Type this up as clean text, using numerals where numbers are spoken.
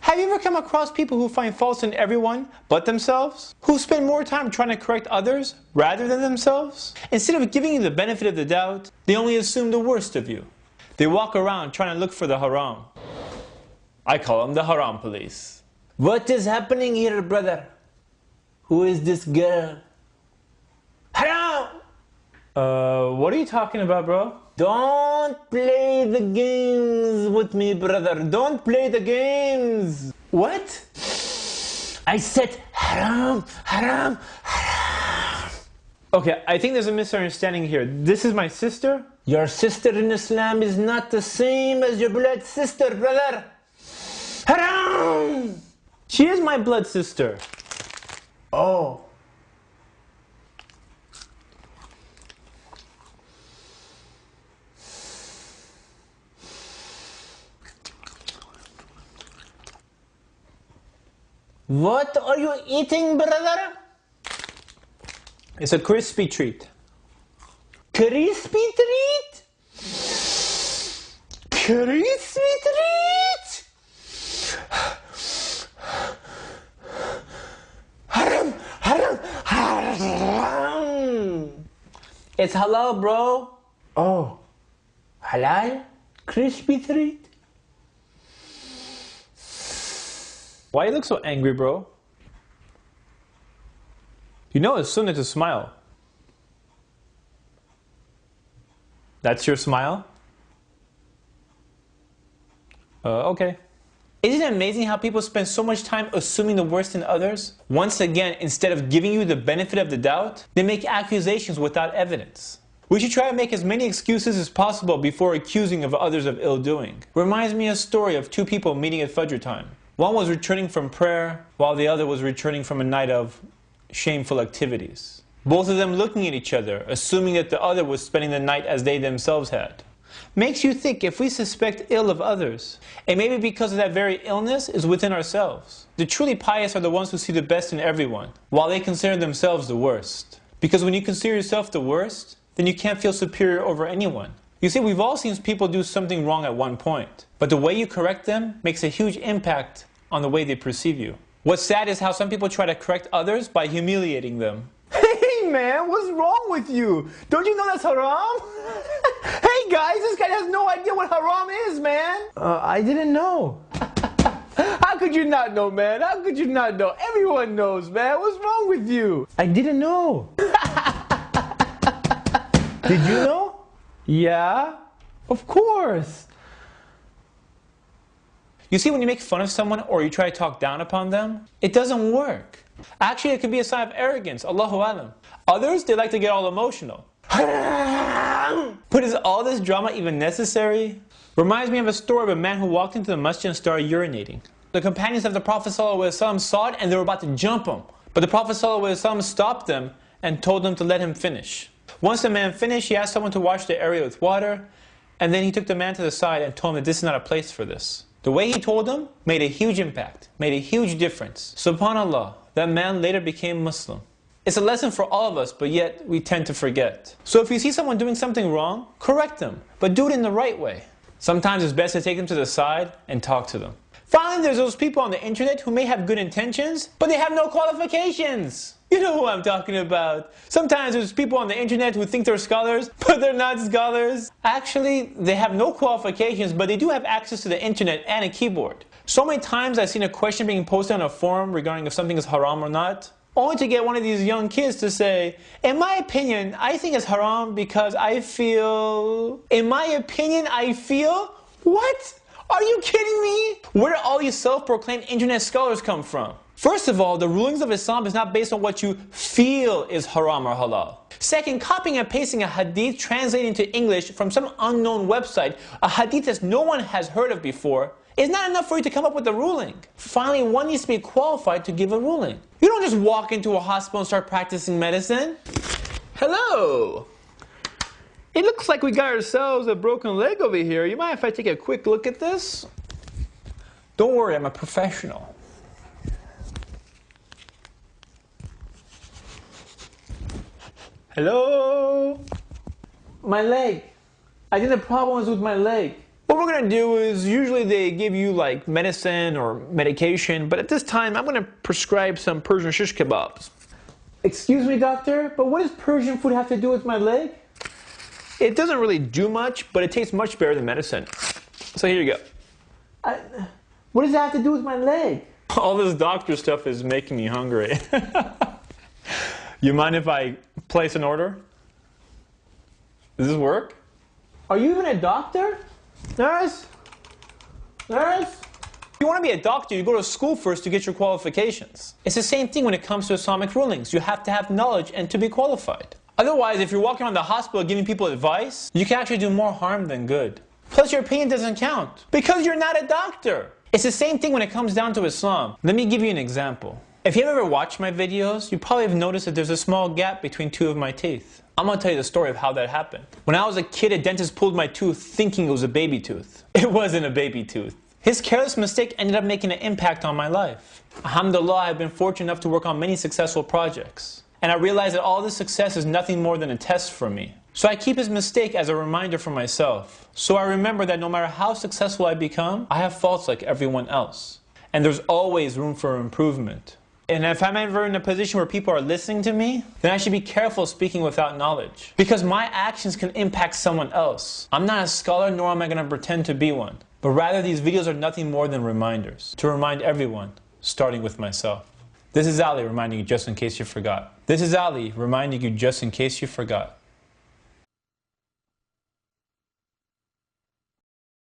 Have you ever come across people who find faults in everyone but themselves? Who spend more time trying to correct others rather than themselves? Instead of giving you the benefit of the doubt, they only assume the worst of you. They walk around trying to look for the haram. I call them the haram police. What is happening here, brother? Who is this girl? Haram! What are you talking about, bro? Don't play the games with me, brother. Don't play the games. What? I said haram, haram, haram. Okay, I think there's a misunderstanding here. This is my sister? Your sister in Islam is not the same as your blood sister, brother. Haram! She is my blood sister. Oh. What are you eating, brother? It's a crispy treat. Crispy treat? Crispy treat? Haram, haram, haram. It's halal, bro. Oh, halal? Crispy treat? Why you look so angry, bro? You know it's sunnah to smile. That's your smile? Okay. Isn't it amazing how people spend so much time assuming the worst in others? Once again, instead of giving you the benefit of the doubt, they make accusations without evidence. We should try to make as many excuses as possible before accusing of others of ill-doing. Reminds me of a story of two people meeting at Fajr time. One was returning from prayer, while the other was returning from a night of shameful activities. Both of them looking at each other, assuming that the other was spending the night as they themselves had. Makes you think if we suspect ill of others, it may be because of that very illness is within ourselves. The truly pious are the ones who see the best in everyone, while they consider themselves the worst. Because when you consider yourself the worst, then you can't feel superior over anyone. You see, we've all seen people do something wrong at one point, but the way you correct them makes a huge impact on the way they perceive you. What's sad is how some people try to correct others by humiliating them. Hey man, what's wrong with you? Don't you know that's haram? Hey guys, this guy has no idea what haram is, man. I didn't know. How could you not know, man? How could you not know? Everyone knows, man. What's wrong with you? I didn't know. Did you know? Yeah, of course. You see, when you make fun of someone or you try to talk down upon them, it doesn't work. Actually, it can be a sign of arrogance, Allahu Alam. Others, they like to get all emotional. But is all this drama even necessary? Reminds me of a story of a man who walked into the masjid and started urinating. The companions of the Prophet ﷺ saw it and they were about to jump him. But the Prophet ﷺ stopped them and told them to let him finish. Once the man finished, he asked someone to wash the area with water, and then he took the man to the side and told him that this is not a place for this. The way he told him made a huge impact, made a huge difference. SubhanAllah, that man later became Muslim. It's a lesson for all of us, but yet we tend to forget. So if you see someone doing something wrong, correct them, but do it in the right way. Sometimes it's best to take them to the side and talk to them. Finally, there's those people on the internet who may have good intentions, but they have no qualifications. You know who I'm talking about. Sometimes there's people on the internet who think they're scholars, but they're not scholars. Actually, they have no qualifications, but they do have access to the internet and a keyboard. So many times I've seen a question being posted on a forum regarding if something is haram or not, only to get one of these young kids to say, in my opinion, I think it's haram because I feel... In my opinion, I feel... What? Are you kidding me? Where do all these self-proclaimed internet scholars come from? First of all, the rulings of Islam is not based on what you feel is haram or halal. Second, copying and pasting a hadith translated into English from some unknown website, a hadith that no one has heard of before, is not enough for you to come up with a ruling. Finally, one needs to be qualified to give a ruling. You don't just walk into a hospital and start practicing medicine. Hello. It looks like we got ourselves a broken leg over here. You mind if I take a quick look at this? Don't worry, I'm a professional. Hello? My leg. I think the problem is with my leg. But we're we're gonna do is, usually they give you like medicine or medication, but at this time I'm gonna prescribe some Persian shish kebabs. Excuse me, doctor, but what does Persian food have to do with my leg? It doesn't really do much, but it tastes much better than medicine. So here you go. What does that have to do with my leg? All this doctor stuff is making me hungry. You mind if I place an order? Does this work? Are you even a doctor? Nurse? Nurse? If you want to be a doctor, you go to school first to get your qualifications. It's the same thing when it comes to Islamic rulings. You have to have knowledge and to be qualified. Otherwise, if you're walking around the hospital giving people advice, you can actually do more harm than good. Plus, your opinion doesn't count because you're not a doctor. It's the same thing when it comes down to Islam. Let me give you an example. If you've ever watched my videos, you probably have noticed that there's a small gap between two of my teeth. I'm going to tell you the story of how that happened. When I was a kid, a dentist pulled my tooth thinking it was a baby tooth. It wasn't a baby tooth. His careless mistake ended up making an impact on my life. Alhamdulillah, I've been fortunate enough to work on many successful projects. And I realized that all this success is nothing more than a test for me. So I keep his mistake as a reminder for myself. So I remember that no matter how successful I become, I have faults like everyone else. And there's always room for improvement. And if I'm ever in a position where people are listening to me, then I should be careful speaking without knowledge. Because my actions can impact someone else. I'm not a scholar, nor am I going to pretend to be one. But rather, these videos are nothing more than reminders. To remind everyone, starting with myself. This is Ali reminding you just in case you forgot. This is Ali reminding you just in case you forgot.